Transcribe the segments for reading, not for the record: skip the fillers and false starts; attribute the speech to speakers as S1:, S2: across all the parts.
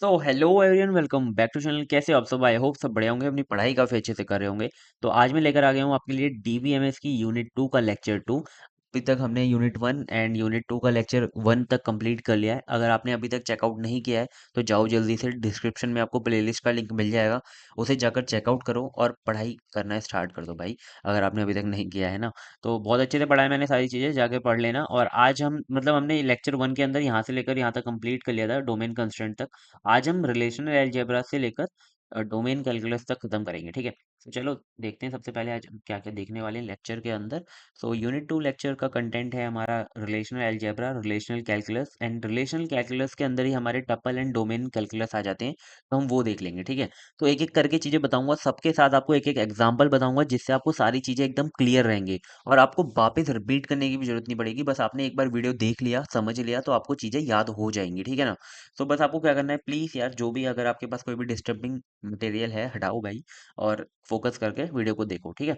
S1: तो hello everyone, welcome back to channel. कैसे हो आप सब? आई होप सब बढ़िया होंगे, अपनी पढ़ाई काफ़ी अच्छे से कर रहे होंगे। तो आज मैं लेकर आ गया हूँ आपके लिए डीबीएमएस की यूनिट 2 का लेक्चर 2। अभी तक हमने यूनिट 1 एंड यूनिट 2 का लेक्चर 1 तक कंप्लीट कर लिया है। अगर आपने अभी तक चेकआउट नहीं किया है तो जाओ जल्दी से, डिस्क्रिप्शन में आपको प्लेलिस्ट का लिंक मिल जाएगा, उसे जाकर चेकआउट करो और पढ़ाई करना स्टार्ट कर दो भाई। अगर आपने अभी तक नहीं किया है ना, तो बहुत अच्छे से पढ़ा है मैंने, सारी चीज़ें जाके पढ़ लेना। और आज हम हमने लेक्चर 1 के अंदर यहाँ से लेकर यहाँ तक कंप्लीट कर लिया था, डोमेन कंस्ट्रेंट तक। आज हम रिलेशनल अलजेब्रा से लेकर डोमेन कैलकुलस तक खत्म करेंगे, ठीक है। तो चलो देखते हैं, सबसे पहले आज हम क्या क्या देखने वाले हैं लेक्चर के अंदर। सो यूनिट 2 लेक्चर का कंटेंट है हमारा relational algebra, relational calculus. And relational calculus के अंदर ही हमारे टपल एंड डोमेन कैलकुलस आ जाते हैं, तो हम वो देख लेंगे, ठीक है। तो एक एक करके चीज़ें बताऊंगा, सबके साथ आपको एक एक एग्जाम्पल बताऊंगा, जिससे आपको सारी चीज़ें एकदम क्लियर रहेंगी और आपको वापस रिपीट करने की भी जरूरत नहीं पड़ेगी। बस आपने एक बार वीडियो देख लिया, समझ लिया, तो आपको चीज़ें याद हो जाएंगी, ठीक है ना। तो बस आपको क्या करना है, प्लीज़ यार, जो भी अगर आपके पास कोई भी डिस्टर्बिंग मटेरियल है हटाओ भाई, और फोकस करके वीडियो को देखो, ठीक है।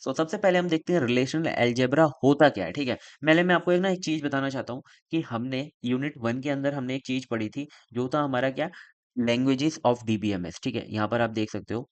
S1: सो सबसे पहले हम देखते हैं रिलेशनल अलजेब्रा होता क्या है, ठीक है। पहले मैं आपको एक चीज़ बताना चाहता हूँ कि हमने यूनिट 1 के अंदर हमने एक चीज़ पढ़ी थी, जो था हमारा क्या, लैंग्वेजेस ऑफ डीबीएमएस, ठीक है। यहाँ पर आप देख सकते हो,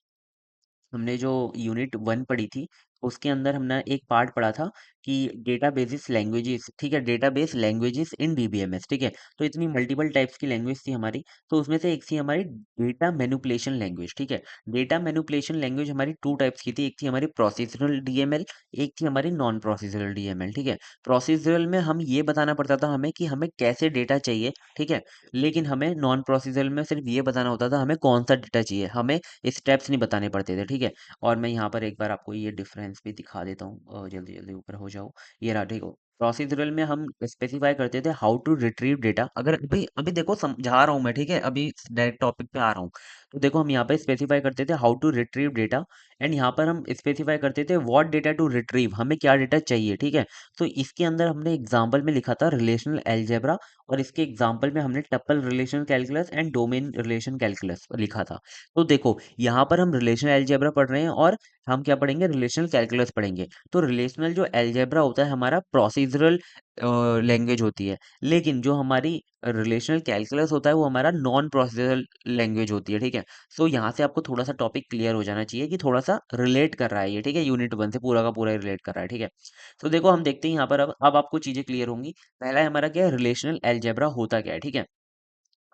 S1: हमने जो यूनिट 1 पढ़ी थी, उसके अंदर हमने एक पार्ट पढ़ा था कि डेटाबेसिस लैंग्वेजेस, ठीक है, डेटाबेस लैंग्वेजेस इन डीबीएमएस, ठीक है। तो इतनी मल्टीपल टाइप्स की लैंग्वेज थी हमारी, तो उसमें से एक थी हमारी डेटा मैनिपुलेशन लैंग्वेज, ठीक है। डेटा मैनिपुलेशन लैंग्वेज हमारी टू टाइप्स की थी, एक थी हमारी प्रोसीजरल डीएमएल, एक थी हमारी नॉन प्रोसीजरल डीएमएल, ठीक है। प्रोसीजरल में हम ये बताना पड़ता था हमें कि हमें कैसे डेटा चाहिए, ठीक है। लेकिन हमें नॉन प्रोसीजरल में सिर्फ ये बताना होता था हमें कौन सा डेटा चाहिए, हमें स्टेप्स नहीं बताने पड़ते थे, ठीक है। और मैं यहाँ पर एक बार आपको ये डिफरेंस भी दिखा देता हूँ, जल्दी जल्दी ऊपर हो जाओ। ये रहा, ठीक हो। प्रोसीजरल में हम स्पेसिफाई करते थे हाउ टू रिट्रीव डेटा। अगर अभी अभी देखो समझा रहा हूँ मैं, ठीक है, अभी डायरेक्ट टॉपिक पे आ रहा हूँ। तो देखो, हम यहाँ पे स्पेसिफाई करते थे how to retrieve data, and यहाँ पर हम स्पेसिफाई करते थे व्हाट डेटा टू रिट्रीव, हमें क्या डेटा चाहिए, ठीक है। तो इसके अंदर हमने एग्जाम्पल में लिखा था रिलेशनल अलजेब्रा, और इसके एग्जाम्पल में हमने tuple relation calculus and domain relation calculus लिखा था। तो देखो, यहाँ पर हम रिलेशनल अलजेब्रा पढ़ रहे हैं और हम क्या पढ़ेंगे, रिलेशनल कैलकुलस पढ़ेंगे। तो रिलेशनल जो अलजेब्रा होता है हमारा प्रोसीजरल लैंग्वेज होती है, लेकिन जो हमारी रिलेशनल कैलकुलस होता है वो हमारा नॉन प्रोसीजरल लैंग्वेज होती है, ठीक है। सो यहाँ से आपको थोड़ा सा टॉपिक क्लियर हो जाना चाहिए कि थोड़ा सा रिलेट कर रहा है ये, ठीक है, यूनिट 1 से पूरा का पूरा रिलेट कर रहा है, ठीक है। तो देखो, हम देखते हैं यहाँ पर, अब आपको चीजें क्लियर होंगी। पहला है हमारा क्या है, रिलेशनल अलजेब्रा होता क्या है, ठीक है।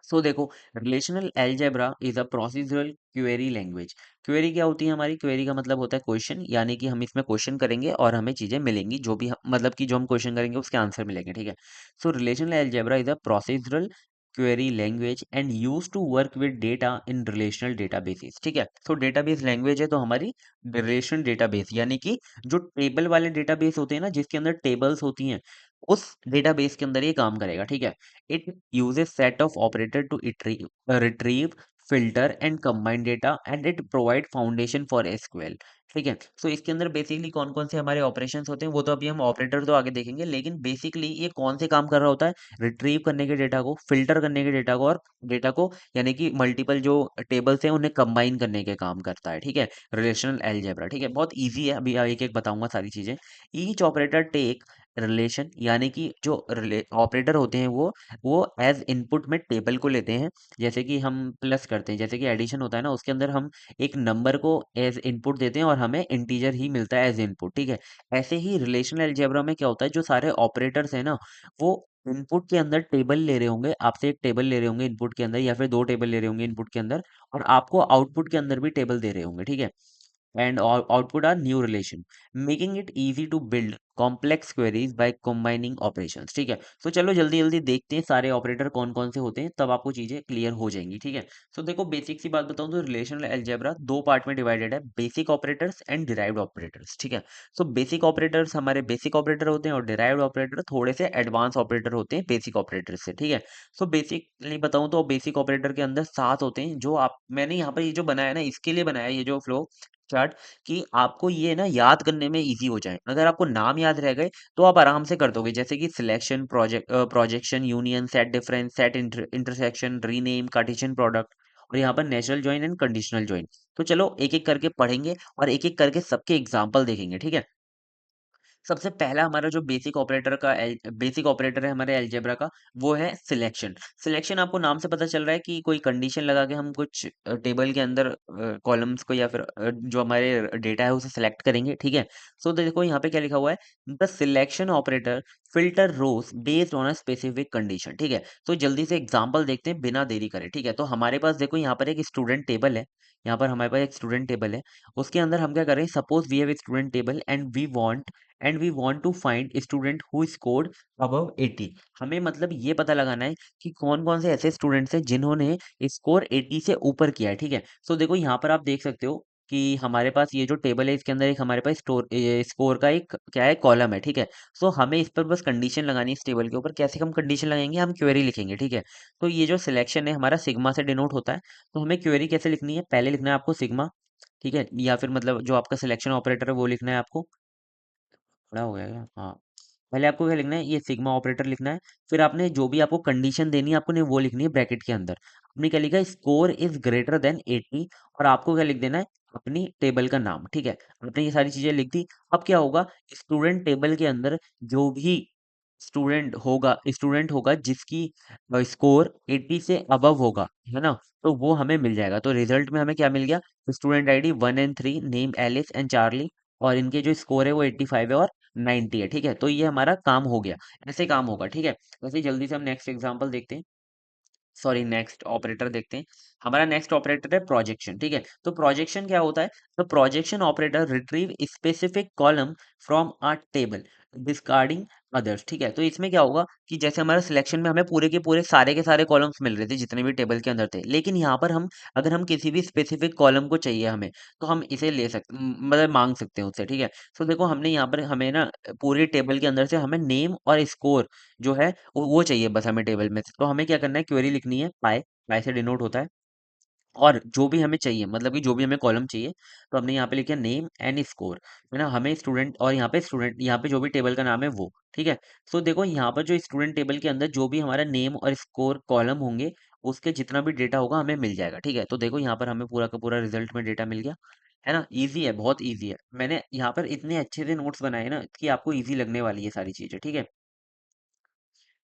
S1: सो देखो, relational algebra is a procedural query language. Query क्या होती है हमारी, क्वेरी का मतलब होता है क्वेश्चन, यानी कि हम इसमें क्वेश्चन करेंगे और हमें चीजें मिलेंगी, जो भी मतलब कि जो हम क्वेश्चन करेंगे उसके आंसर मिलेंगे, ठीक है। So relational algebra is a procedural query language and use to work with data in relational databases, ठीक है। सो डेटाबेस लैंग्वेज है तो हमारी रिलेशन डेटाबेस, यानी कि जो टेबल वाले डेटाबेस होते हैं ना, जिसके अंदर टेबल्स होती हैं, उस डेटाबेस के अंदर ये काम करेगा, ठीक है। It uses set of operator to retrieve, filter and combine data, and it provide foundation for SQL, ठीक है। सो इसके अंदर बेसिकली कौन कौन से हमारे ऑपरेशंस होते हैं वो तो अभी हम ऑपरेटर तो आगे देखेंगे, लेकिन बेसिकली ये कौन से काम कर रहा होता है, रिट्रीव करने के डेटा को, फिल्टर करने के डेटा को, और डेटा को यानी कि मल्टीपल जो टेबल्स हैं उन्हें कंबाइन करने के काम करता है, ठीक है। रिलेशनल अलजेब्रा, ठीक है, बहुत इजी है, अभी एक एक बताऊंगा सारी चीजें। ईच ऑपरेटर टेक रिलेशन, यानी कि जो ऑपरेटर होते हैं वो एज इनपुट में टेबल को लेते हैं। जैसे कि हम प्लस करते हैं, जैसे कि एडिशन होता है ना, उसके अंदर हम एक नंबर को एज इनपुट देते हैं और हमें इंटीजर ही मिलता है एज इनपुट, ठीक है। ऐसे ही रिलेशनल अलजेब्रा में क्या होता है, जो सारे ऑपरेटर्स हैं ना, वो इनपुट के अंदर टेबल ले रहे होंगे, आपसे एक टेबल ले रहे होंगे इनपुट के अंदर, या फिर दो टेबल ले रहे होंगे इनपुट के अंदर, और आपको आउटपुट के अंदर भी टेबल दे रहे होंगे, ठीक है। And output are new relation, making it easy to build complex queries by combining operations, ठीक है। तो चलो जल्दी जल्दी देखते हैं सारे ऑपरेटर कौन कौन से होते हैं, तब आपको चीजें क्लियर हो जाएंगी, ठीक है। तो देखो, बेसिक सी बात बताऊं तो रिलेशनल अलजेब्रा दो पार्ट में डिवाइडेड है, basic operators and derived operators, ठीक है। सो बेसिक ऑपरेटर्स हमारे बेसिक ऑपरेटर होते हैं, और डिराइव्ड ऑपरेटर थोड़े से एडवांस ऑपरेटर होते हैं बेसिक ऑपरेटर से, ठीक है। सो बेसिकली बताऊं तो बेसिक ऑपरेटर के अंदर 7 होते हैं, जो आप मैंने यहाँ पर ये जो बनाया ना, इसके लिए बनाया ये जो फ्लो चार्ट, कि आपको ये ना याद करने में इजी हो जाए। अगर आपको नाम याद रह गए तो आप आराम से कर दोगे, जैसे कि selection, projection, union, set difference, set intersection, rename, Cartesian product, और यहाँ पर natural join and conditional join. तो चलो एक एक करके पढ़ेंगे और एक एक करके सबके एग्जाम्पल देखेंगे, ठीक है। सबसे पहला हमारा जो बेसिक ऑपरेटर है हमारे अलजेब्रा का, वो है सिलेक्शन। सिलेक्शन आपको नाम से पता चल रहा है कि कोई कंडीशन लगा के हम कुछ टेबल के अंदर कॉलम्स को या फिर जो हमारे डेटा है उसे सेलेक्ट करेंगे, ठीक है। सो देखो यहाँ पे क्या लिखा हुआ है, the selection operator filter rows based on a specific condition, ठीक है। तो जल्दी से एग्जांपल देखते हैं बिना देरी करे, ठीक है। तो हमारे पास देखो यहाँ पर एक स्टूडेंट टेबल है, यहाँ पर हमारे पास एक स्टूडेंट टेबल है। उसके अंदर हम क्या करें, suppose we have student table and we want to find student who scored above 80। हमें मतलब ये पता लगाना है कि कौन-कौन से ऐसे स्टूडेंट्स हैं जिन्होंने स्कोर 80 से ऊपर किया है, ठीक है। सो देखो यहाँ पर आप देख सकते हो कि हमारे पास ये जो टेबल है इसके अंदर एक हमारे पास स्कोर का एक क्या है, कॉलम है, ठीक है। सो हमें इस पर बस कंडीशन लगानी है इस टेबल के ऊपर। कैसे हम कंडीशन लगाएंगे, हम क्वेरी लिखेंगे, ठीक है। तो ये जो सिलेक्शन है हमारा सिग्मा से डिनोट होता है। तो हमें क्वेरी कैसे लिखनी है, पहले लिखना है आपको सिग्मा, ठीक है, या फिर मतलब जो आपका सिलेक्शन ऑपरेटर है वो लिखना है आपको। बड़ा हो गया क्या? हाँ। पहले आपको क्या लिखना है, ये सिग्मा ऑपरेटर लिखना है। फिर आपने जो भी आपको कंडीशन देनी है, आपको ने वो लिखनी है ब्रैकेट के अंदर। आपने क्या लिखा है, स्कोर इज ग्रेटर देन 80। और आपको क्या लिख देना है, अपनी टेबल का नाम, ठीक है। आपने ये सारी चीजें लिख दी। अब क्या होगा, स्टूडेंट टेबल के अंदर जो भी स्टूडेंट होगा जिसकी स्कोर 80 से अबव होगा, है ना, तो वो हमें मिल जाएगा। तो रिजल्ट में हमें क्या मिल गया, student ID 1 and 3, name Alice and Charlie, और इनके जो स्कोर है वो 85 है और 90 है, ठीक है। तो ये हमारा काम हो गया, ऐसे काम होगा, ठीक है। वैसे ही जल्दी से हम नेक्स्ट एग्जांपल देखते हैं, सॉरी नेक्स्ट ऑपरेटर देखते हैं। हमारा नेक्स्ट ऑपरेटर है प्रोजेक्शन, ठीक है। तो प्रोजेक्शन क्या होता है, तो projection operator retrieve specific column from a table discarding others, ठीक है। तो इसमें क्या होगा कि जैसे हमारा सिलेक्शन में हमें पूरे के पूरे सारे के सारे कॉलम्स मिल रहे थे जितने भी टेबल के अंदर थे, लेकिन यहाँ पर हम अगर हम किसी भी स्पेसिफिक कॉलम को चाहिए हमें, तो हम इसे ले सकते मतलब मांग सकते हैं उससे, ठीक है। तो देखो हमने यहाँ पर हमें ना पूरी टेबल के अंदर से हमें नेम और स्कोर जो है वो चाहिए बस हमें टेबल में से। तो हमें क्या करना है, क्वेरी लिखनी है पाई, पाई से डिनोट होता है। और जो भी हमें चाहिए, मतलब कि जो भी हमें कॉलम चाहिए, तो हमने यहाँ पे लिखा नेम एंड स्कोर, है ना। हमें स्टूडेंट, और यहाँ पे जो भी टेबल का नाम है वो, ठीक है। सो देखो यहाँ पर जो स्टूडेंट टेबल के अंदर जो भी हमारा नेम और स्कोर कॉलम होंगे, उसके जितना भी डेटा होगा हमें मिल जाएगा, ठीक है। तो देखो यहाँ पर हमें पूरा का पूरा रिजल्ट में डेटा मिल गया, है ना। ईजी है, बहुत ईजी है। मैंने यहाँ पर इतने अच्छे से नोट्स बनाए ना कि आपको ईजी लगने वाली है सारी चीजें, ठीक है।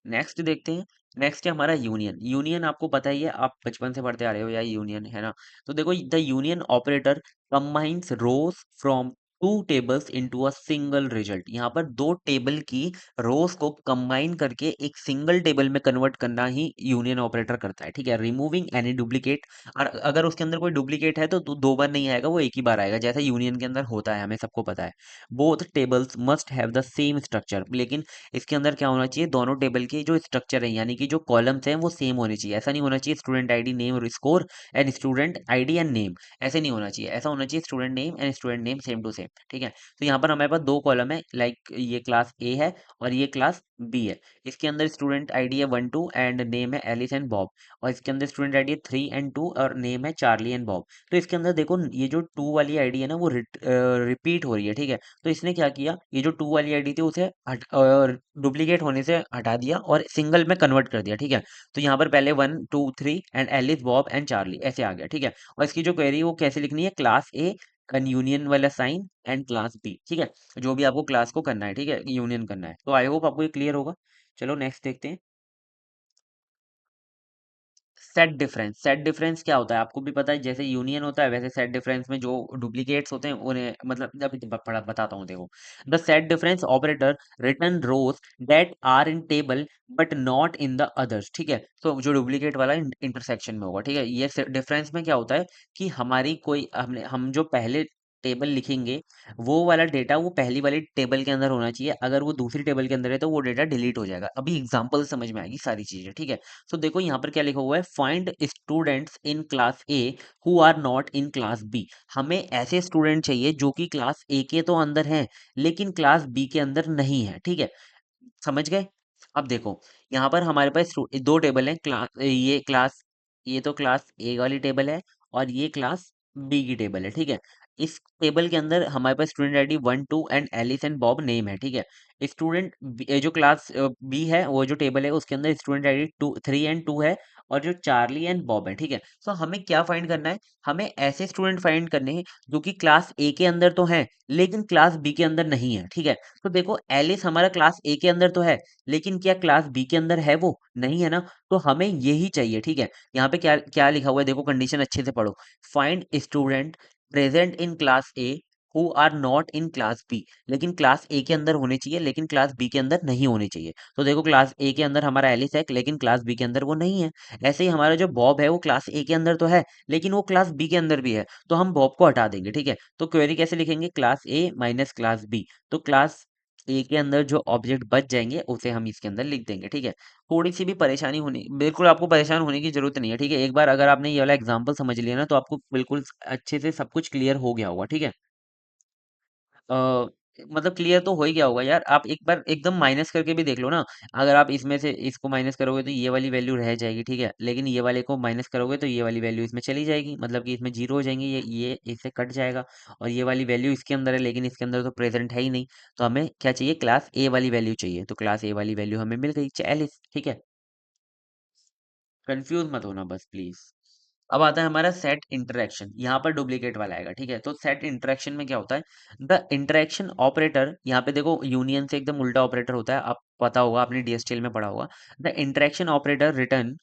S1: नेक्स्ट देखते हैं। नेक्स्ट है हमारा यूनियन। यूनियन आपको पता ही है, आप बचपन से पढ़ते आ रहे हो या यूनियन, है ना। तो देखो the union operator combines rows from two tables into a single result. यहाँ पर दो टेबल की रोज को कंबाइन करके एक सिंगल टेबल में कन्वर्ट करना ही यूनियन ऑपरेटर करता है, ठीक है। रिमूविंग एनी डुप्लीकेट, और अगर उसके अंदर कोई डुप्लीकेट है तो दो बार नहीं आएगा, वो एक ही बार आएगा, जैसा यूनियन के अंदर होता है, हमें सबको पता है। Both tables must have the same structure, लेकिन इसके अंदर क्या होना चाहिए, दोनों टेबल के जो स्ट्रक्चर है यानी कि जो कॉलम्स हैं वो सेम होने चाहिए। ऐसा नहीं होना चाहिए स्टूडेंट आईडी नेम और score and student ID and name, ऐसे नहीं होना चाहिए। ऐसा होना चाहिए student name and student name same to same, ठीक है। तो यहाँ पर हमारे पास दो कॉलम है, लाइक ये क्लास ए है और ये क्लास बी है। इसके अंदर स्टूडेंट आईडी है 1 2 एंड नेम है एलिस एंड बॉब, और इसके अंदर स्टूडेंट आईडी है 3 and 2 और नेम है चार्ली एंड बॉब। तो इसके अंदर देखो ये जो 2 वाली आईडी है ना वो रिपीट हो रही है, ठीक है। तो इसने क्या किया, ये जो 2 वाली आईडी थी उसे डुप्लीकेट होने से हटा दिया और सिंगल में कन्वर्ट कर दिया, ठीक है। तो यहाँ पर पहले 1 2 3 and Alice Bob and Charlie ऐसे आ गया, ठीक है। और इसकी जो क्वेरी वो कैसे लिखनी है, क्लास ए एन यूनियन वाला साइन एंड क्लास बी, ठीक है। जो भी आपको क्लास को करना है, ठीक है, यूनियन करना है। तो आई होप आपको ये क्लियर होगा। चलो नेक्स्ट देखते हैं। सेट डिफरेंस क्या होता है, आपको भी पता है, जैसे यूनियन होता है वैसे सेट डिफरेंस में जो डुप्लीकेट्स होते हैं उन्हें मतलब अभी पढ़ा बताता हूँ देखो। The set difference operator return rows that are in table but not in the others, ठीक है। तो जो डुप्लीकेट वाला इंटरसेक्शन में होगा, ठीक है। ये डिफरेंस में क्या होता है कि हमारी कोई हम जो पहले टेबल लिखेंगे वो वाला डेटा वो पहली वाली टेबल के अंदर होना चाहिए। अगर वो दूसरी टेबल के अंदर है तो वो डेटा डिलीट हो जाएगा। अभी एग्जांपल समझ में आएगी सारी चीजें, ठीक है। तो देखो यहाँ पर क्या लिखा हुआ है, find students in class A who are not in class B. हमें ऐसे स्टूडेंट चाहिए जो कि क्लास ए के तो अंदर हैं लेकिन क्लास बी के अंदर नहीं है, ठीक है। समझ गए। अब देखो यहाँ पर हमारे पास दो टेबल हैं, ये तो क्लास ए वाली टेबल है और ये क्लास बी की टेबल है, ठीक है। इस टेबल के अंदर हमारे पास student ID 1 2 and Alice and Bob name है, ठीक है। स्टूडेंट जो क्लास बी है, वो जो टेबल है उसके अंदर स्टूडेंट आईडी 3 एंड 2 है, और जो चार्ली एंड बॉब है, ठीक है। तो हमें क्या फाइंड करना है, हमें ऐसे स्टूडेंट फाइंड करने हैं जो कि क्लास ए के अंदर तो है लेकिन क्लास बी के अंदर नहीं है, ठीक है। तो देखो एलिस हमारा क्लास ए के अंदर तो है, लेकिन क्या क्लास बी के अंदर है, वो नहीं है ना। तो हमें यही चाहिए, ठीक है। यहाँ पे क्या क्या लिखा हुआ है, देखो कंडीशन अच्छे से पढ़ो। Find student present in class A who are not in class B, लेकिन क्लास ए के अंदर होने चाहिए लेकिन क्लास बी के अंदर नहीं होने चाहिए। तो देखो क्लास ए के अंदर हमारा एलिस है लेकिन क्लास बी के अंदर वो नहीं है। ऐसे ही हमारा जो बॉब है वो क्लास ए के अंदर तो है लेकिन वो क्लास बी के अंदर भी है, तो हम बॉब को हटा देंगे, ठीक है। तो क्वेरी कैसे लिखेंगे, class A minus class B. तो क्लास ए के अंदर जो ऑब्जेक्ट बच जाएंगे उसे हम इसके अंदर लिख देंगे, ठीक है। थोड़ी सी भी परेशानी होनी, बिल्कुल आपको परेशान होने की जरूरत नहीं है, ठीक है। एक बार अगर आपने ये वाला एग्जांपल समझ लिया ना, तो आपको बिल्कुल अच्छे से सब कुछ क्लियर हो गया होगा, ठीक है। अ, मतलब क्लियर तो हो ही गया होगा यार। आप एक बार एकदम माइनस करके भी देख लो ना। अगर आप इसमें से इसको माइनस करोगे तो ये वाली वैल्यू रह जाएगी, ठीक है। लेकिन ये वाले को माइनस करोगे तो ये वाली वैल्यू इसमें चली जाएगी, मतलब कि इसमें जीरो हो जाएंगे, ये इससे कट जाएगा। और ये वाली वैल्यू इसके अंदर है लेकिन इसके अंदर तो प्रेजेंट है ही नहीं। तो हमें क्या चाहिए, क्लास ए वाली वैल्यू चाहिए। तो क्लास ए वाली वैल्यू हमें मिल गई 40, ठीक है। कंफ्यूज मत होना बस प्लीज। अब आता है हमारा सेट इंटरेक्शन, यहाँ पर डुप्लीकेट वाला आएगा, ठीक है। तो सेट इंटरेक्शन में क्या होता है, द इंटरेक्शन ऑपरेटर, यहाँ पे देखो यूनियन से एकदम उल्टा ऑपरेटर होता है, आप पता होगा, आपने डीएसटीएल में पढ़ा होगा। The interaction operator return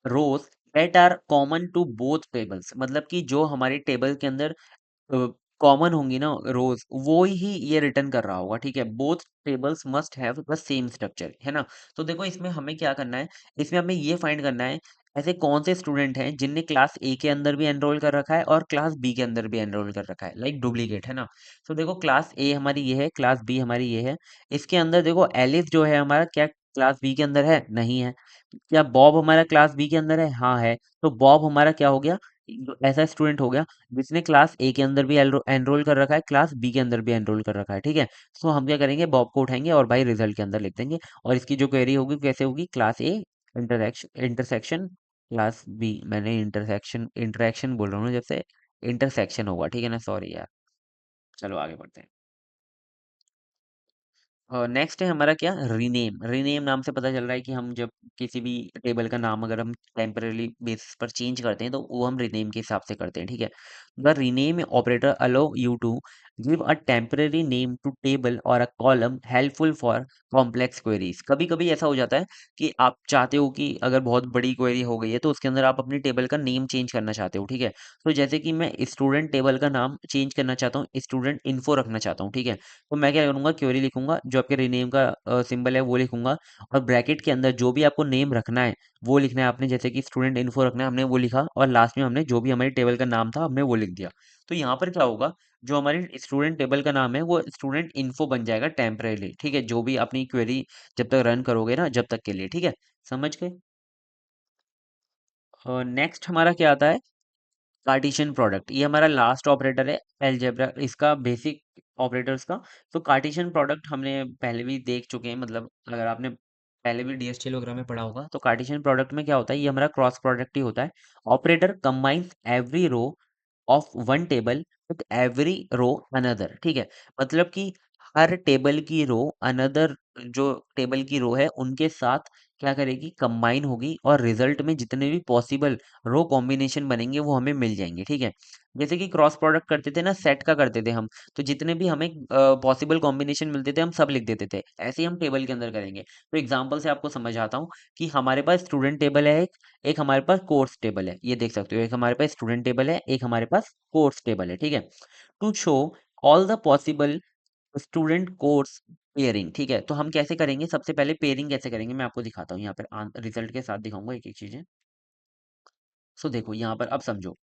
S1: rows that are common to both tables, मतलब कि जो हमारी टेबल के अंदर कॉमन होंगी ना रोज, वो ही ये रिटर्न कर रहा होगा, ठीक है। Both tables must have the same structure, है ना। तो देखो इसमें हमें क्या करना है, इसमें हमें ये फाइंड करना है ऐसे कौन से स्टूडेंट हैं जिनने क्लास ए के अंदर भी एनरोल कर रखा है और क्लास बी के अंदर भी एनरोल कर रखा है, लाइक डुप्लीकेट, है ना। तो देखो क्लास ए हमारी ये है, क्लास बी हमारी ये है। इसके अंदर देखो एलिस जो है हमारा, क्या क्लास बी के अंदर है, नहीं है। क्या बॉब हमारा क्लास बी के अंदर है, हाँ है। तो बॉब हमारा क्या हो गया, ऐसा स्टूडेंट हो गया जिसने क्लास ए के अंदर भी एनरोल कर रखा है, क्लास बी के अंदर भी एनरोल कर रखा है, ठीक है। तो हम क्या करेंगे, बॉब को उठाएंगे और भाई रिजल्ट के अंदर लिख देंगे। और इसकी जो क्वेरी होगी कैसे होगी, class A intersection class B, मैंने इंटरसेक्शन इंटरेक्शन बोल रहा हूँ ना, जैसे इंटरसेक्शन होगा, ठीक है ना, सॉरी यार। चलो आगे बढ़ते हैं। नेक्स्ट है हमारा क्या, रीनेम। रीनेम नाम से पता चल रहा है कि हम जब किसी भी टेबल का नाम अगर हम टेम्पररी बेसिस पर चेंज करते हैं तो वो हम रीनेम के हिसाब से करते हैं, ठीक है। The rename operator allow you to give a temporary name to table और a column helpful for complex queries. कभी कभी ऐसा हो जाता है कि आप चाहते हो कि अगर बहुत बड़ी क्वेरी हो गई है तो उसके अंदर आप अपनी टेबल का नेम चेंज करना चाहते हो, ठीक है। तो जैसे कि मैं स्टूडेंट टेबल का नाम चेंज करना चाहता हूँ, स्टूडेंट इन्फो रखना चाहता हूँ, ठीक है। तो मैं क्या करूँगा, क्वेरी लिखूंगा, जो आपके रीनेम का सिंबल है वो लिखूंगा, और ब्रैकेट के अंदर जो भी आपको नेम रखना है वो लिखना है आपने। जैसे कि स्टूडेंट इन्फो रखना है, हमने वो लिखा, और लास्ट में हमने जो भी हमारी टेबल का नाम था हमने वो लिख दिया। तो यहाँ पर क्या होगा, जो हमारी स्टूडेंट टेबल का नाम है वो स्टूडेंट इन्फो बन जाएगा टेम्परेली, ठीक है। जो भी अपनी क्वेरी जब तक रन करोगे ना, जब तक के लिए, ठीक है। समझ गए। नेक्स्ट हमारा क्या आता है, कार्टेशियन प्रोडक्ट। ये हमारा लास्ट ऑपरेटर है अलजेब्रा, इसका बेसिक ऑपरेटर्स का। तो कार्टेशियन प्रोडक्ट हमने पहले भी देख चुके हैं, मतलब अगर आपने पहले भी डीएसटीएल वगैरह में पढ़ा होगा तो कार्टेशियन प्रोडक्ट में क्या होता है, ये हमारा क्रॉस प्रोडक्ट ही होता है। Operator combines every row of one table with every row another, ठीक है। मतलब कि हर टेबल की रो अनदर, जो टेबल की रो है उनके साथ क्या करेगी, कंबाइन होगी, और रिजल्ट में जितने भी पॉसिबल रो कॉम्बिनेशन बनेंगे वो हमें मिल जाएंगे, ठीक है। जैसे कि क्रॉस प्रोडक्ट करते थे ना, सेट का करते थे हम, तो जितने भी हमें पॉसिबल कॉम्बिनेशन मिलते थे हम सब लिख देते थे। ऐसे ही हम टेबल के अंदर करेंगे। तो एग्जांपल से आपको समझ आता हूँ कि हमारे पास स्टूडेंट टेबल है, एक हमारे पास कोर्स टेबल है, ये देख सकते हो। एक हमारे पास स्टूडेंट टेबल है, एक हमारे पास कोर्स टेबल है, ठीक है। To show all the possible student course pairing, ठीक है। तो हम कैसे करेंगे, सबसे पहले पेयरिंग कैसे करेंगे मैं आपको दिखाता हूँ, यहाँ पर रिजल्ट के साथ दिखाऊंगा एक एक चीजें। सो देखो यहाँ पर अब समझो,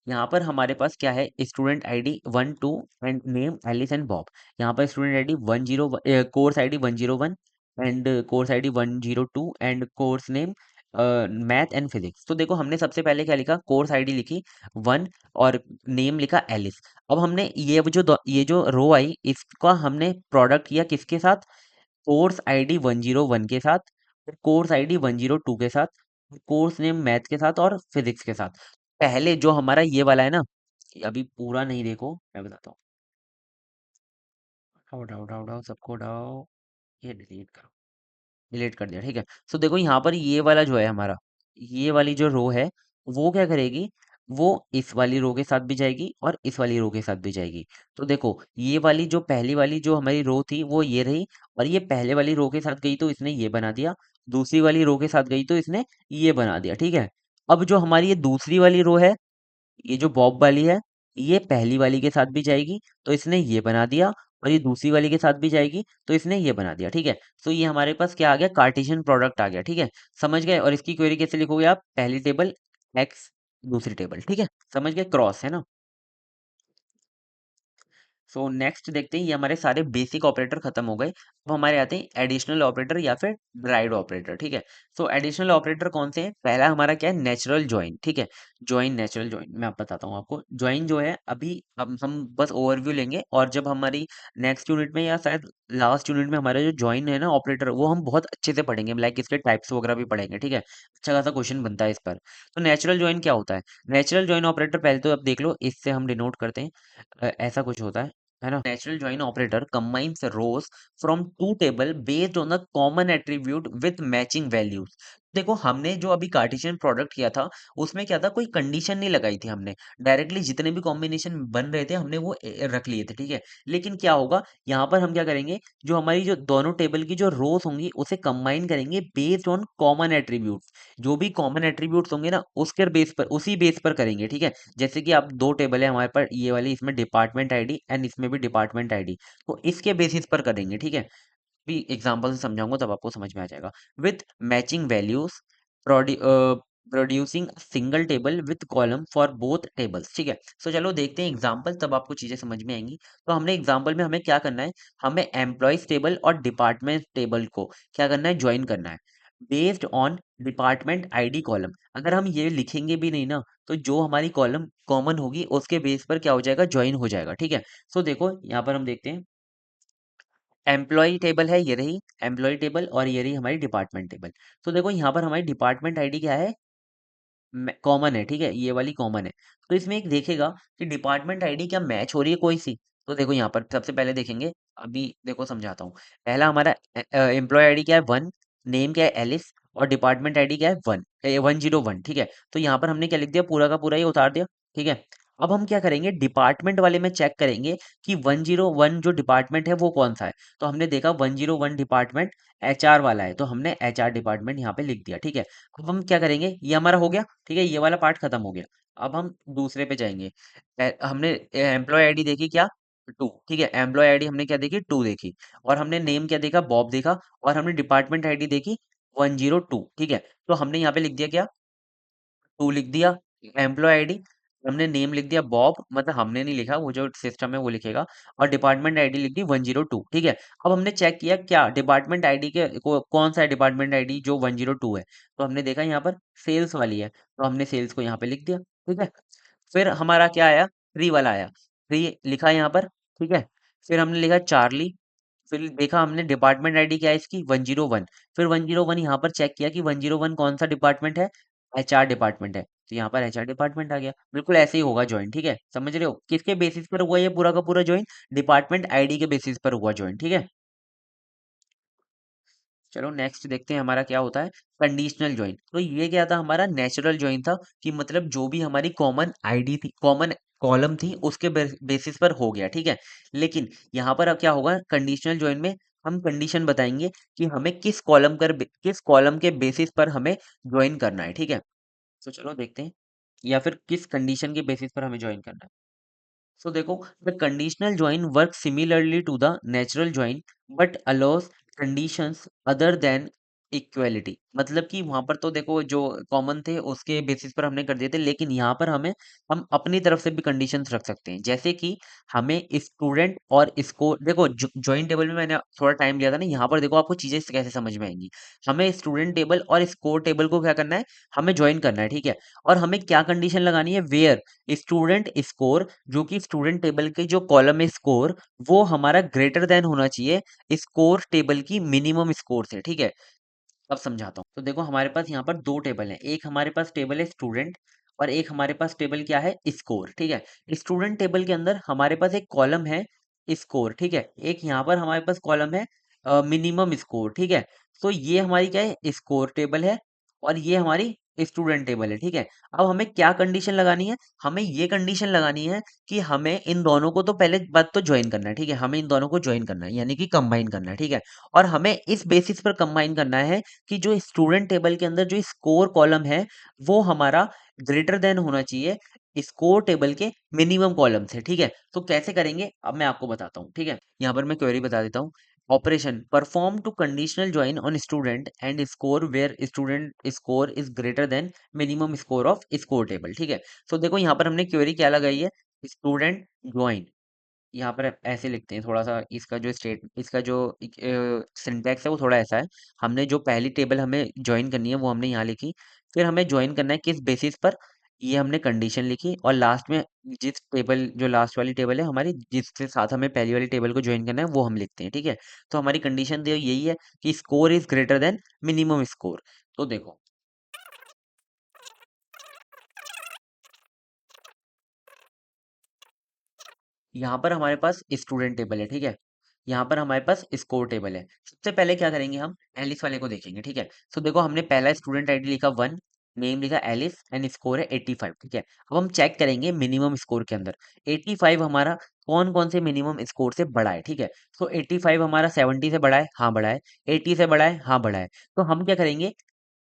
S1: यहाँ पर हमारे पास क्या है, student ID 1 2 and name Alice and Bob. यहाँ पर student ID 10, course ID 101 and course ID 102 and course name math and physics. तो देखो हमने सबसे पहले क्या लिखा, कोर्स आईडी लिखी 1, और नेम लिखा एलिस। अब हमने ये जो रो आई इसका हमने प्रोडक्ट किया किसके साथ, कोर्स आईडी 101 के साथ, कोर्स आईडी 102 के साथ, कोर्स नेम मैथ के साथ और फिजिक्स के साथ। पहले जो हमारा ये वाला है ना, अभी पूरा नहीं, देखो मैं बताता हूँ। उठाओ उठाओ उठाओ उठाओ, सबको उठाओ, ये डिलीट करो। डिलीट कर दिया, ठीक है। सो देखो यहाँ पर ये वाला जो है हमारा, ये वाली जो रो है, वो क्या करेगी, वो इस वाली रो के साथ भी जाएगी और इस वाली रो के साथ भी जाएगी। तो देखो ये वाली जो पहली वाली जो हमारी रो थी वो ये रही, और ये पहले वाली रो के साथ गई तो इसने ये बना दिया, दूसरी वाली रो के साथ गई तो इसने ये बना दिया, ठीक है। अब जो हमारी ये दूसरी वाली रो है, ये जो बॉब वाली है, ये पहली वाली के साथ भी जाएगी तो इसने ये बना दिया, और ये दूसरी वाली के साथ भी जाएगी तो इसने ये बना दिया, ठीक है। तो ये हमारे पास क्या आ गया, कार्टेशियन प्रोडक्ट आ गया, ठीक है। समझ गए। और इसकी क्वेरी कैसे लिखोगे आप, पहली टेबल एक्स, दूसरी टेबल, ठीक है। समझ गए, क्रॉस है ना। सो नेक्स्ट देखते हैं, ये हमारे सारे बेसिक ऑपरेटर खत्म हो गए। अब हमारे आते हैं एडिशनल ऑपरेटर या फिर ड्राइड ऑपरेटर, ठीक है। सो एडिशनल ऑपरेटर कौन से हैं, पहला हमारा क्या है, नेचुरल ज्वाइन, ठीक है। ज्वाइन, नेचुरल ज्वाइन मैं आप बताता हूँ आपको। ज्वाइन जो है, अभी हम बस ओवरव्यू लेंगे, और जब हमारी नेक्स्ट यूनिट में या शायद लास्ट यूनिट में हमारा जो ज्वाइन है ना ऑपरेटर, वो हम बहुत अच्छे से पढ़ेंगे, लाइक इसके टाइप्स वगैरह भी पढ़ेंगे, ठीक है। अच्छा खासा क्वेश्चन बनता है इस पर। तो नेचुरल ज्वाइन क्या होता है, नेचुरल ज्वाइन ऑपरेटर पहले तो आप देख लो, इससे हम डिनोट करते हैं। ऐसा कुछ होता है ना। Natural join operator combines rows from two table based on the common attribute with matching values. देखो हमने जो अभी कार्टेशियन प्रोडक्ट किया था, उसमें क्या था, कोई कंडीशन नहीं लगाई थी हमने, डायरेक्टली जितने भी कॉम्बिनेशन बन रहे थे हमने वो रख लिए थे, ठीक है। लेकिन क्या होगा, यहाँ पर हम क्या करेंगे, जो हमारी जो दोनों टेबल की जो रोज होंगी उसे कंबाइन करेंगे बेस्ड ऑन कॉमन एट्रीब्यूट्स। जो भी कॉमन एट्रीब्यूट्स होंगे ना, उसके बेस पर, उसी बेस पर करेंगे, ठीक है। जैसे कि आप दो टेबल है हमारे पास, ये वाली, इसमें डिपार्टमेंट आईडी एंड इसमें भी डिपार्टमेंट आईडी, तो इसके बेसिस पर करेंगे, ठीक है। भी एग्जांपल से समझाऊंगा तब आपको समझ में आ जाएगा। With matching values, producing single table with column for both tables, ठीक है। सो चलो देखते हैं एग्जांपल, तब आपको चीजें समझ में आएंगी। तो हमने एग्जांपल में हमें क्या करना है, हमें एम्प्लॉयज टेबल और डिपार्टमेंट टेबल को क्या करना है, ज्वाइन करना है based on department ID column. अगर हम ये लिखेंगे भी नहीं ना, तो जो हमारी कॉलम कॉमन होगी उसके बेस पर क्या हो जाएगा, ज्वाइन हो जाएगा, ठीक है। सो देखो यहाँ पर हम देखते हैं, एम्प्लॉय टेबल है, ये रही एम्प्लॉय टेबल, और ये रही हमारी डिपार्टमेंट टेबल। तो देखो यहाँ पर हमारी डिपार्टमेंट आईडी क्या है, कॉमन है, ठीक है, ये वाली कॉमन है। तो इसमें एक देखेगा कि डिपार्टमेंट आईडी क्या मैच हो रही है कोई सी। तो देखो यहाँ पर सबसे पहले देखेंगे, अभी देखो समझाता हूँ। पहला हमारा एम्प्लॉय आईडी क्या है, 1, नेम क्या है, एलिस, और डिपार्टमेंट आईडी क्या है, 101, ठीक है। तो यहाँ पर हमने क्या लिख दिया, पूरा का पूरा ही उतार दिया, ठीक है। अब हम क्या करेंगे, डिपार्टमेंट वाले में चेक करेंगे कि 101 जो डिपार्टमेंट है वो कौन सा है। तो हमने देखा 101 डिपार्टमेंट एचआर वाला है, तो हमने एचआर डिपार्टमेंट यहाँ पे लिख दिया, ठीक है। अब हम क्या करेंगे, ये हमारा हो गया, ठीक है, ये वाला पार्ट खत्म हो गया। अब हम दूसरे पे जाएंगे। हमने एम्प्लॉय आईडी देखी क्या, 2, ठीक है। एम्प्लॉय आईडी हमने क्या देखी, 2 देखी, और हमने नेम क्या देखा, बॉब देखा, और हमने डिपार्टमेंट आईडी देखी 102, ठीक है। तो हमने यहाँ पे लिख दिया क्या, 2 लिख दिया एम्प्लॉय आईडी, हमने नेम लिख दिया बॉब, मतलब हमने नहीं लिखा, वो जो सिस्टम है वो लिखेगा, और डिपार्टमेंट आईडी लिख दी 102, ठीक है। अब हमने चेक किया क्या डिपार्टमेंट आईडी के कौन सा है डिपार्टमेंट आईडी जो 102 है। तो हमने देखा यहाँ पर सेल्स वाली है, तो हमने सेल्स को यहाँ पे लिख दिया, ठीक है। फिर हमारा क्या आया, फ्री वाला आया, फ्री लिखा यहाँ पर, ठीक है। फिर हमने लिखा चार्ली, फिर देखा हमने डिपार्टमेंट आईडी क्या है इसकी, 101। फिर 101 यहाँ पर चेक किया कि 101 कौन सा डिपार्टमेंट है, एचआर डिपार्टमेंट है, तो यहाँ पर एचआर डिपार्टमेंट आ गया। बिल्कुल ऐसे ही होगा ज्वाइन, ठीक है। समझ रहे हो किसके बेसिस पर हुआ ये पूरा का पूरा ज्वाइन, डिपार्टमेंट आईडी के बेसिस पर हुआ ज्वाइन, ठीक है। चलो नेक्स्ट देखते हैं हमारा क्या होता है, कंडीशनल ज्वाइन। तो ये क्या था, हमारा नेचुरल ज्वाइन था, कि मतलब जो भी हमारी कॉमन आईडी थी, कॉमन कॉलम थी, उसके बेसिस पर हो गया, ठीक है। लेकिन यहाँ पर अब क्या होगा, कंडीशनल ज्वाइन में हम कंडीशन बताएंगे कि हमें किस कॉलम के बेसिस पर हमें ज्वाइन करना है, ठीक है। तो चलो देखते हैं, या फिर किस कंडीशन के बेसिस पर हमें ज्वाइन करना है। So देखो, the conditional join works similarly to the natural join but allows conditions other than equality. मतलब कि वहां पर तो देखो जो कॉमन थे उसके बेसिस पर हमने कर दिए थे, लेकिन यहाँ पर हम अपनी तरफ से भी कंडीशंस रख सकते हैं, जैसे कि हमें स्टूडेंट और इसको देखो ज्वाइन टेबल में मैंने थोड़ा टाइम लिया था ना, यहाँ पर देखो आपको चीजें कैसे समझ में आएंगी। हमें स्टूडेंट टेबल और स्कोर टेबल को क्या करना है, हमें ज्वाइन करना है, ठीक है। और हमें क्या कंडीशन लगानी है, वेयर स्टूडेंट स्कोर, जो कि स्टूडेंट टेबल के जो कॉलम है स्कोर, वो हमारा ग्रेटर देन होना चाहिए स्कोर टेबल की मिनिमम स्कोर से, ठीक है। अब समझाता हूँ। तो देखो हमारे पास यहाँ पर दो टेबल हैं, एक हमारे पास टेबल है स्टूडेंट, और एक हमारे पास टेबल क्या है, स्कोर, ठीक है। स्टूडेंट टेबल के अंदर हमारे पास एक कॉलम है स्कोर, ठीक है। एक यहाँ पर हमारे पास कॉलम है मिनिमम स्कोर, ठीक है। तो ये हमारी क्या है, स्कोर टेबल है, और ये हमारी स्टूडेंट टेबल है, ठीक है। अब हमें क्या कंडीशन लगानी है, हमें ये कंडीशन लगानी है कि हमें इन दोनों को तो पहले बात तो ज्वाइन करना है, ठीक है। हमें इन दोनों को ज्वाइन करना है, यानी कि कंबाइन करना है, ठीक है। और हमें इस बेसिस पर कंबाइन करना है कि जो स्टूडेंट टेबल के अंदर जो स्कोर कॉलम है वो हमारा ग्रेटर देन होना चाहिए स्कोर टेबल के मिनिमम कॉलम से, ठीक है। तो कैसे करेंगे अब मैं आपको बताता हूँ, ठीक है। यहाँ पर मैं क्वेरी बता देता हूँ। Operation perform to conditional join on student and score where student score is greater than minimum score of score table, ठीक है। तो देखो यहाँ पर हमने क्वेरी क्या लगाई है, स्टूडेंट ज्वाइन, यहाँ पर ऐसे लिखते हैं, थोड़ा सा इसका जो स्टेट इसका जो सिंटैक्स है वो थोड़ा ऐसा है। हमने जो पहली टेबल हमें ज्वाइन करनी है वो हमने यहाँ लिखी, फिर हमें ज्वाइन करना है किस बेसिस पर, ये हमने कंडीशन लिखी, और लास्ट में जिस टेबल जो लास्ट वाली टेबल है हमारी जिसके साथ हमें पहली वाली टेबल को ज्वाइन करना है वो हम लिखते हैं, ठीक है। तो हमारी कंडीशन तो यही है कि score is greater than minimum score. तो देखो यहाँ पर हमारे पास स्टूडेंट टेबल है, ठीक है। यहाँ पर हमारे पास स्कोर टेबल है। सबसे पहले क्या करेंगे, हम एलिस वाले को देखेंगे, ठीक है। तो देखो हमने पहला स्टूडेंट आईडी लिखा 1, नेम लिखा एलिस एंड स्कोर है 85, ठीक है। अब हम चेक करेंगे मिनिमम स्कोर के अंदर 85 हमारा कौन कौन से मिनिमम स्कोर से बड़ा है, ठीक है। तो 85 हमारा 70 से बड़ा है, हाँ बड़ा है। 80 से बड़ा है, हाँ बड़ा है। तो हम क्या करेंगे,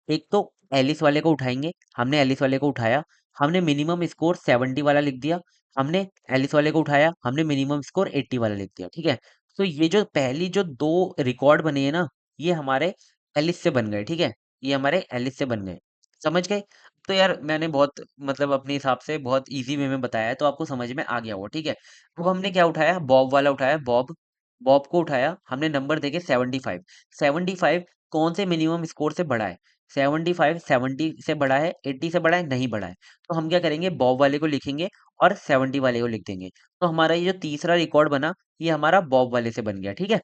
S1: एक तो एलिस वाले को उठाएंगे, हमने एलिस वाले को उठाया, हमने मिनिमम स्कोर 70 वाला लिख दिया। हमने एलिस वाले को उठाया, हमने मिनिमम स्कोर 80 वाला लिख दिया, ठीक है। तो ये जो पहली जो दो रिकॉर्ड बने हैं ना, ये हमारे एलिस से बन गए, ठीक है। ये हमारे एलिस से बन गए, समझ गए। तो यार मैंने बहुत मतलब अपने हिसाब से बहुत इजी वे में बताया है, तो आपको समझ में आ गया होगा, ठीक है। अब हमने क्या उठाया, बॉब वाला उठाया, बॉब बॉब को उठाया, हमने नंबर देखे 75। 75 कौन से मिनिमम स्कोर से बड़ा है, 75 70 से बड़ा है, 80 से बड़ा है, नहीं बड़ा है। तो हम क्या करेंगे, बॉब वाले को लिखेंगे और 70 वाले को लिख देंगे। तो हमारा ये जो तीसरा रिकॉर्ड बना, ये हमारा बॉब वाले से बन गया, ठीक है।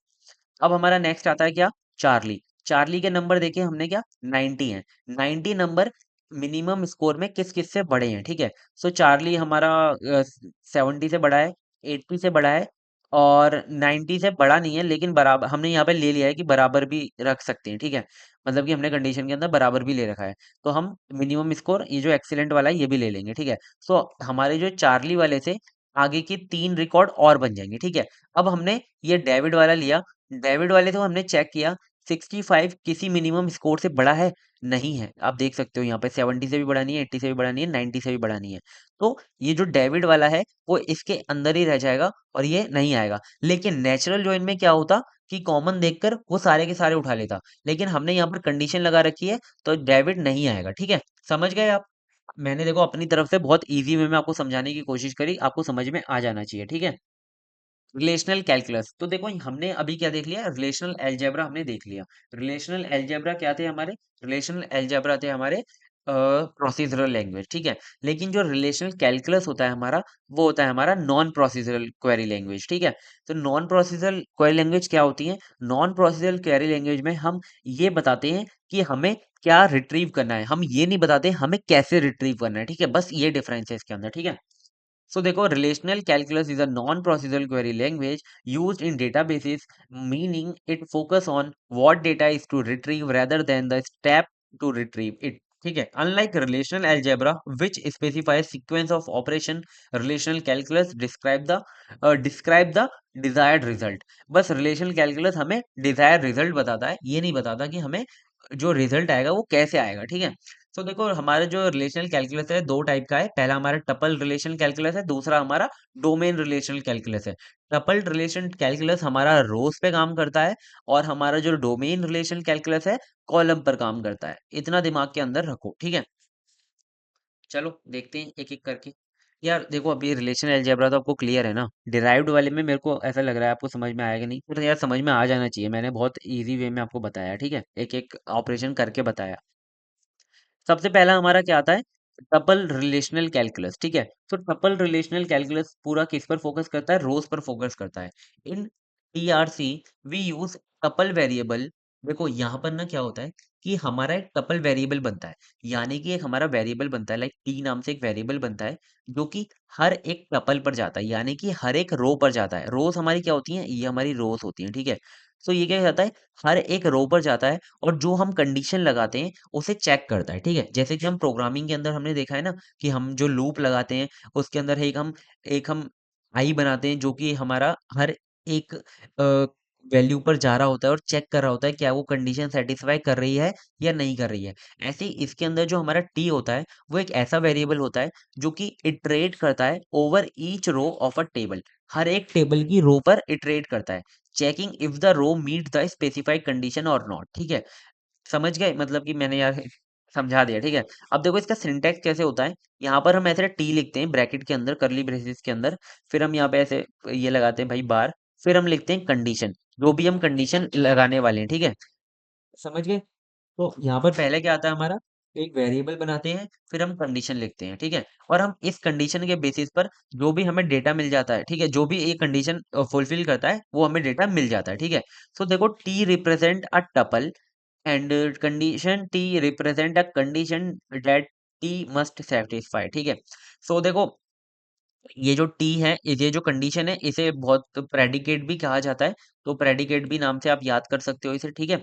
S1: अब हमारा नेक्स्ट आता है क्या, चार्ली। चार्ली के नंबर देखे हमने क्या, 90 है। 90 नंबर मिनिमम स्कोर में किस किस से बड़े हैं, ठीक है। सो चार्ली हमारा 70 से बड़ा है, 80 से बड़ा है, और 90 से बड़ा नहीं है, लेकिन बराबर हमने यहाँ पे ले लिया है कि बराबर भी रख सकते हैं, ठीक है। मतलब कि हमने कंडीशन के अंदर बराबर भी ले रखा है। तो हम मिनिमम स्कोर ये जो एक्सीलेंट वाला है ये भी ले लेंगे, ठीक है। सो हमारे जो चार्ली वाले से आगे की 3 रिकॉर्ड और बन जाएंगे, ठीक है। अब हमने ये डेविड वाला लिया, डेविड वाले तो हमने चेक किया, 65 किसी मिनिमम स्कोर से बड़ा है, नहीं है। आप देख सकते हो यहाँ पे 70 से भी बड़ा नहीं है, 80 से भी बड़ा नहीं है, 90 से भी बड़ा नहीं है। तो ये जो डेविड वाला है वो इसके अंदर ही रह जाएगा और ये नहीं आएगा। लेकिन नेचुरल जॉइन में क्या होता कि कॉमन देखकर वो सारे के सारे उठा लेता, लेकिन हमने यहाँ पर कंडीशन लगा रखी है तो डेविड नहीं आएगा, ठीक है। समझ गए आप। मैंने देखो अपनी तरफ से बहुत इजी वे में आपको समझाने की कोशिश करी, आपको समझ में आ जाना चाहिए, ठीक है। रिलेशनल कैलकुलस, तो देखो हमने अभी क्या देख लिया, रिलेशनल अलजेब्रा हमने देख लिया। रिलेशनल अलजेब्रा क्या थे हमारे, रिलेशनल अलजेब्रा थे हमारे प्रोसीजरल लैंग्वेज, ठीक है। लेकिन जो रिलेशनल कैलकुलस होता है हमारा, वो होता है हमारा नॉन प्रोसीजरल क्वेरी लैंग्वेज, ठीक है। तो नॉन प्रोसीजरल क्वेरी लैंग्वेज क्या होती है, नॉन प्रोसीजरल क्वेरी लैंग्वेज में हम ये बताते हैं कि हमें क्या रिट्रीव करना है, हम ये नहीं बताते हमें कैसे रिट्रीव करना है, ठीक है। बस ये डिफरेंस है इसके अंदर, ठीक है। So देखो relational calculus is a non-procedural query language used in databases, meaning it focus on what data is to retrieve rather than the step to retrieve it. ठीक है, unlike relational algebra which specifies sequence of operation, relational calculus describe the desired result. बस relational calculus हमें desired result बताता है, ये नहीं बताता कि हमें जो रिजल्ट आएगा वो कैसे आएगा, ठीक है। तो देखो हमारा जो रिलेशनल कैलकुलस है दो टाइप का है, पहला हमारा टपल रिलेशन कैलकुलस है, दूसरा हमारा डोमेन रिलेशनल कैलकुलस है। टपल रिलेशन कैलकुलस हमारा रोज पे काम करता है, और हमारा जो डोमेन रिलेशन कैलकुलस है कॉलम पर काम करता है। इतना दिमाग के अंदर रखो, ठीक है। चलो देखते हैं एक एक करके। यार देखो अभी रिलेशन अलजेब्रा तो आपको क्लियर है ना, डिराइव्ड वाले में मेरे को ऐसा लग रहा है आपको समझ में आएगा नहीं, फिर यार समझ में आ जाना चाहिए, मैंने बहुत इजी वे में आपको बताया, ठीक है, एक एक ऑपरेशन करके बताया। सबसे पहला हमारा क्या आता है, टपल रिलेशनल कैलकुलस, ठीक है। तो टपल रिलेशनल कैलकुलस पूरा किस पर फोकस करता है, रोज पर फोकस करता है। In TRC we use tuple variable देखो यहाँ पर ना क्या होता है कि हमारा एक टपल वेरिएबल बनता है, यानी कि एक हमारा वेरिएबल बनता है, लाइक टी नाम से एक वेरिएबल बनता है जो कि हर एक टपल पर जाता है, यानी कि हर एक रो पर जाता है। रोज हमारी क्या होती हैं, ये हमारी रोज होती हैं, ठीक है। तो ये क्या जाता है, हर एक रो पर जाता है और जो हम कंडीशन लगाते हैं उसे चेक करता है, ठीक है। जैसे कि हम प्रोग्रामिंग के अंदर हमने देखा है ना कि हम जो लूप लगाते हैं उसके अंदर एक हम आई बनाते हैं जो कि हमारा हर एक वैल्यू पर जा रहा होता है और चेक कर रहा होता है क्या वो कंडीशन सेटिस्फाई कर रही है या नहीं कर रही है। ऐसे ही इसके अंदर जो हमारा टी होता है वो एक ऐसा वेरिएबल होता है जो कि इटरेट करता है over each row of a table, हर एक टेबल की रो पर इटरेट करता है, checking if the row meet the specified condition और नॉट, ठीक है। समझ गए, मतलब कि मैंने यार समझा दिया, ठीक है। अब देखो इसका सिंटैक्स कैसे होता है। यहाँ पर हम ऐसे टी लिखते हैं ब्रैकेट के अंदर, करली ब्रेसेस के अंदर, फिर हम यहाँ पे ऐसे ये लगाते हैं भाई बार, फिर हम लिखते हैं कंडीशन, जो भी हम कंडीशन लगाने वाले हैं, ठीक है। समझ गए। तो यहाँ पर पहले क्या आता है हमारा, एक वेरिएबल बनाते हैं, फिर हम कंडीशन लिखते हैं, ठीक है। और हम इस कंडीशन के बेसिस पर जो भी हमें डेटा मिल जाता है, ठीक है, जो भी ये कंडीशन फुलफिल करता है वो हमें डेटा मिल जाता है, ठीक है। सो देखो T represent a tuple and condition T represent a condition that T must satisfy, ठीक है। सो देखो ये जो टी है, ये जो कंडीशन है, इसे बहुत प्रेडिकेट भी कहा जाता है, तो प्रेडिकेट भी नाम से आप याद कर सकते हो इसे, ठीक है।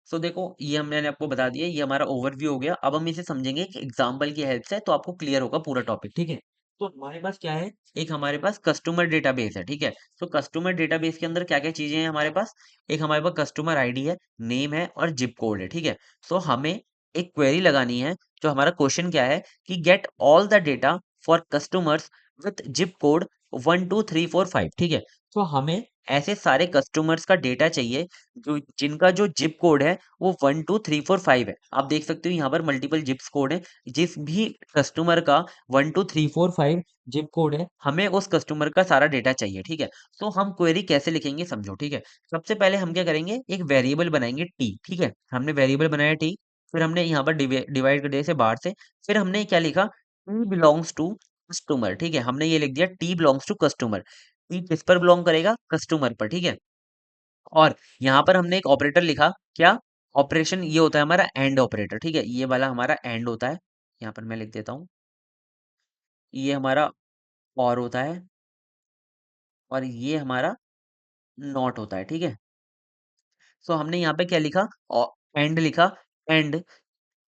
S1: सो देखो ये मैंने आपको बता दिया, ये हमारा ओवरव्यू हो गया। अब हम इसे समझेंगे एक एग्जांपल की हेल्प से, तो आपको क्लियर होगा पूरा टॉपिक, ठीक है। तो हमारे पास क्या है, एक हमारे पास कस्टमर डेटाबेस है, ठीक है। तो कस्टमर डेटाबेस के अंदर क्या क्या चीजें हैं हमारे पास, एक हमारे पास कस्टमर आईडी है, नेम है और जिप कोड है, ठीक है। सो हमें एक क्वेरी लगानी है, जो हमारा क्वेश्चन क्या है कि get all the data for customers with zip code 12345, ठीक है। तो हमें ऐसे सारे कस्टमर्स का डेटा चाहिए जो जिनका जो जिप कोड है वो 12345 है। आप देख सकते हो यहाँ पर मल्टीपल जिप्स कोड है, जिस भी कस्टमर का 12345 जिप कोड है हमें उस कस्टमर का सारा डेटा चाहिए, ठीक है। तो हम क्वेरी कैसे लिखेंगे समझो, ठीक है। सबसे पहले हम क्या करेंगे, एक वेरिएबल बनाएंगे टी, ठीक है। हमने वेरिएबल बनाया टी, फिर हमने यहाँ पर डिवाइड कर दिया इसे बाहर से, फिर हमने क्या लिखा, टी बिलोंग्स टू कस्टमर, ठीक है। हमने ये लिख दिया T belongs to customer, T किस पर बिलोंग करेगा, कस्टमर पर, ठीक है। और यहाँ पर हमने एक ऑपरेटर लिखा, क्या ऑपरेशन, ये होता है हमारा एंड ऑपरेटर, ठीक है। ये वाला हमारा एंड होता है, यहाँ पर मैं लिख देता हूँ, ये हमारा और होता है, और ये हमारा नॉट होता है, ठीक है। सो हमने यहाँ पे क्या लिखा, एंड लिखा, and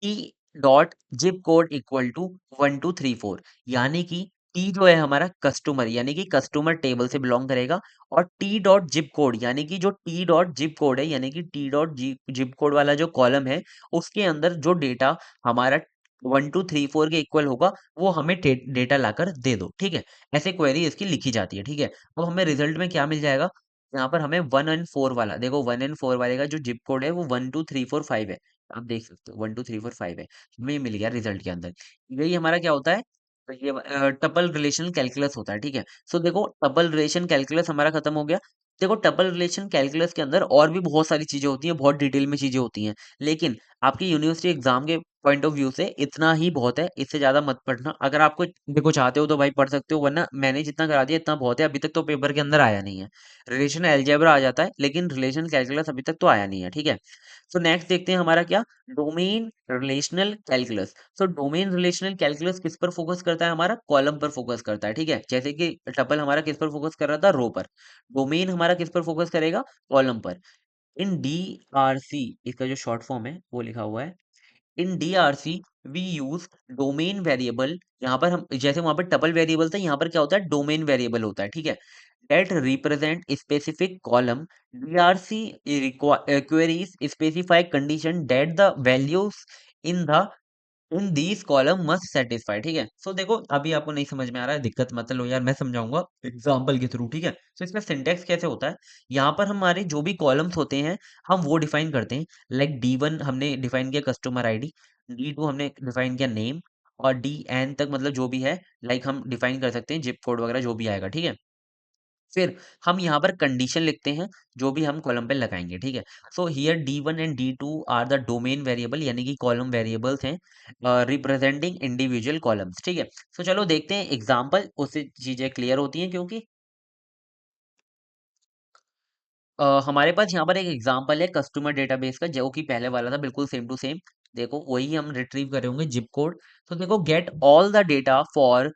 S1: T dot zip code equal to 1234, यानी कि टी जो है हमारा कस्टमर, यानी कि कस्टमर टेबल से बिलोंग करेगा, और टी डॉट जिप कोड, यानी कि जो टी डॉट जिप कोड है, यानी कि टी डॉट जिप कोड वाला जो कॉलम है उसके अंदर जो डेटा हमारा 1234 के इक्वल होगा वो हमें डेटा लाकर दे दो, ठीक है। ऐसे क्वेरी इसकी लिखी जाती है, ठीक है। अब हमें रिजल्ट में क्या मिल जाएगा, यहाँ पर हमें 1 एंड 4 वाला, देखो 1 एंड 4 वाले का जो जिप कोड है वो 12345 है, आप देख सकते हो 12345 है, हमें ये मिल गया रिजल्ट के अंदर। यही हमारा क्या होता है, तो ये टपल रिलेशन कैलकुलस होता है, ठीक है। सो देखो टपल रिलेशन कैलकुलस हमारा खत्म हो गया। देखो टपल रिलेशन कैलकुलस के अंदर और भी बहुत सारी चीजें होती हैं, बहुत डिटेल में चीजें होती हैं, लेकिन आपकी यूनिवर्सिटी एग्जाम के पॉइंट ऑफ व्यू से इतना ही बहुत है, इससे ज्यादा मत पढ़ना। अगर आपको देखो चाहते हो तो भाई पढ़ सकते हो, वरना मैंने जितना करा दिया इतना बहुत है, अभी तक तो पेपर के अंदर आया नहीं है। रिलेशन अलजेब्रा आ जाता है, लेकिन रिलेशन कैलकुलस अभी तक तो आया नहीं है, ठीक है। तो नेक्स्ट देखते हैं हमारा क्या, domain relational calculus. So domain relational calculus किस पर फोकस करता है, हमारा कॉलम पर फोकस करता है, ठीक है। जैसे कि टपल हमारा किस पर फोकस कर रहा था, रो पर। डोमेन हमारा किस पर फोकस करेगा, कॉलम पर। इन डी आर सी, इसका जो शॉर्ट फॉर्म है वो लिखा हुआ है, in DRC we use domain variable. यहाँ पर हम जैसे वहां पर टपल वेरिएबल था, यहाँ पर क्या होता है, डोमेन वेरिएबल होता है, ठीक है। That represent specific column, DRC queries specify condition that the values in the in these column must satisfy, ठीक है। सो देखो अभी आपको नहीं समझ में आ रहा है, दिक्कत मत लो यार, मैं समझाऊंगा एग्जांपल के थ्रू, ठीक है। सो इसका सिंटेक्स कैसे होता है, यहाँ पर हमारे जो भी कॉलम्स होते हैं हम वो डिफाइन करते हैं, लाइक D1 हमने डिफाइन किया कस्टमर आईडी, D2 हमने डिफाइन किया नेम, और DN तक मतलब जो भी है, लाइक हम डिफाइन कर सकते हैं जिप कोड वगैरह जो भी आएगा, ठीक है। फिर हम यहाँ पर कंडीशन लिखते हैं जो भी हम कॉलम पे लगाएंगे, ठीक है। So here D1 and D2 are the domain variable, यानी कि कॉलम वेरिएबल्स हैं रिप्रेजेंटिंग इंडिविजुअल कॉलम्स, ठीक है। सो चलो देखते हैं एग्जांपल, उससे चीजें क्लियर होती हैं, क्योंकि हमारे पास यहाँ पर एक एग्जांपल है कस्टमर डेटाबेस का, जो कि पहले वाला था, बिल्कुल सेम टू सेम। देखो वही हम रिट्रीव कर रहे होंगे जिप कोड। तो देखो get all the data for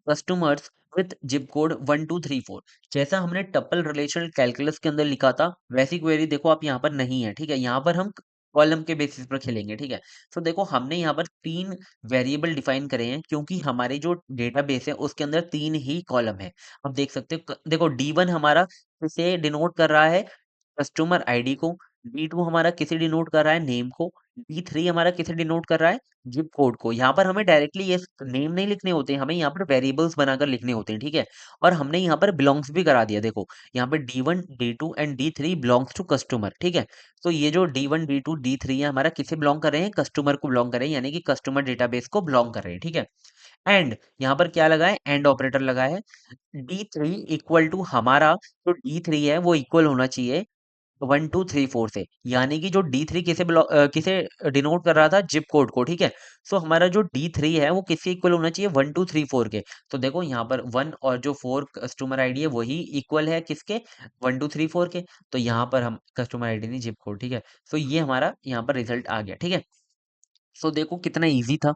S1: customers with zip code 1234। जैसा हमने टपल रिलेशनल कैलकुलस के अंदर लिखा था, वैसी क्वेरी देखो आप यहाँ पर नहीं है, ठीक है। यहाँ पर हम कॉलम के बेसिस पर खेलेंगे, ठीक है। तो देखो हमने यहाँ पर तीन वेरिएबल डिफाइन करे हैं, क्योंकि हमारे जो डेटाबेस है उसके अंदर तीन ही कॉलम है। आप देख सकते हो, देखो D1 हमारा किसे डिनोट कर रहा है, कस्टमर आईडी को। D2 हमारा किसे डिनोट कर रहा है, नेम को। D3 हमारा किसे डिनोट कर रहा है, जिप कोड को। यहाँ पर हमें डायरेक्टली ये नेम नहीं लिखने होते हैं, हमें यहाँ पर वेरिएबल्स बनाकर लिखने होते हैं, ठीक है। और हमने यहाँ पर बिलोंग्स भी करा दिया, देखो यहाँ पर D1 D2 and D3 belongs to customer, ठीक है। तो ये जो D1 D2 D3 है हमारा किसे बिलोंग कर रहे हैं, कस्टमर को बिलोंग कर रहे हैं, यानी कि कस्टमर डेटाबेस को बिलोंग कर रहे हैं, ठीक है। एंड यहाँ पर क्या लगा है, एंड ऑपरेटर लगा है। D3 इक्वल टू हमारा जो D3 है वो इक्वल होना चाहिए 1234 से, यानी कि जो D3 किसे डिनोट कर रहा था, जिप कोड को, ठीक है। सो हमारा जो D3 है वो किसके इक्वल होना चाहिए, 1234 के। तो देखो यहाँ पर 1 और जो 4 कस्टमर आईडी है वही इक्वल है किसके, 1234 के। तो यहाँ पर हम कस्टमर आईडी नहीं, जिप कोड, ठीक है। सो ये हमारा यहाँ पर रिजल्ट आ गया, ठीक है। सो देखो कितना ईजी था।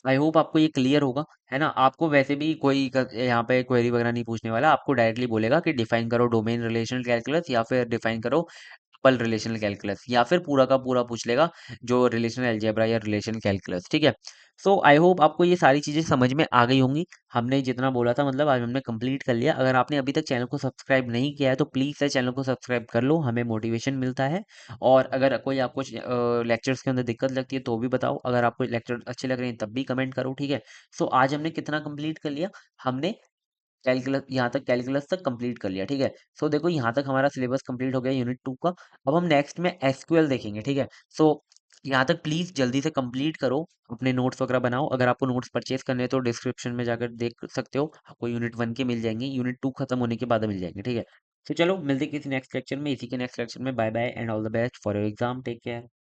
S1: आई होप आपको ये क्लियर होगा, है ना। आपको वैसे भी कोई यहाँ पे क्वेरी वगैरह नहीं पूछने वाला, आपको डायरेक्टली बोलेगा कि डिफाइन करो डोमेन रिलेशनल कैलकुलस, या फिर डिफाइन करो पल रिलेशनल कैलकुलस, या फिर पूरा का पूरा पूछ लेगा जो रिलेशनल अलजेब्रा या रिलेशनल कैलकुलस, ठीक है। सो आई होप आपको ये सारी चीज़ें समझ में आ गई होंगी। हमने जितना बोला था, मतलब आज हमने कंप्लीट कर लिया। अगर आपने अभी तक चैनल को सब्सक्राइब नहीं किया है तो प्लीज़ से चैनल को सब्सक्राइब कर लो, हमें मोटिवेशन मिलता है। और अगर कोई आपको लेक्चर्स के अंदर दिक्कत लगती है तो भी बताओ, अगर आपको लेक्चर अच्छे लग रहे हैं तब भी कमेंट करो, ठीक है। सो आज हमने कितना कंप्लीट कर लिया, हमने कैलकुलस, यहाँ तक कैलकुलस तक कंप्लीट कर लिया, ठीक है। सो देखो यहाँ तक हमारा सिलेबस कंप्लीट हो गया यूनिट 2 का। अब हम नेक्स्ट में एसक्यूएल देखेंगे, ठीक है। सो यहाँ तक प्लीज जल्दी से कंप्लीट करो, अपने नोट्स वगैरह बनाओ। अगर आपको नोट्स परचेज करने हैं तो डिस्क्रिप्शन में जाकर देख सकते हो, आपको यूनिट 1 के मिल जाएंगे, यूनिट 2 खत्म होने के बाद मिल जाएंगे, ठीक है। तो चलो मिलते हैं किसी नेक्स्ट लेक्चर में, इसी के नेक्स्ट लेक्चर में। Bye bye and all the best for your exam, take care.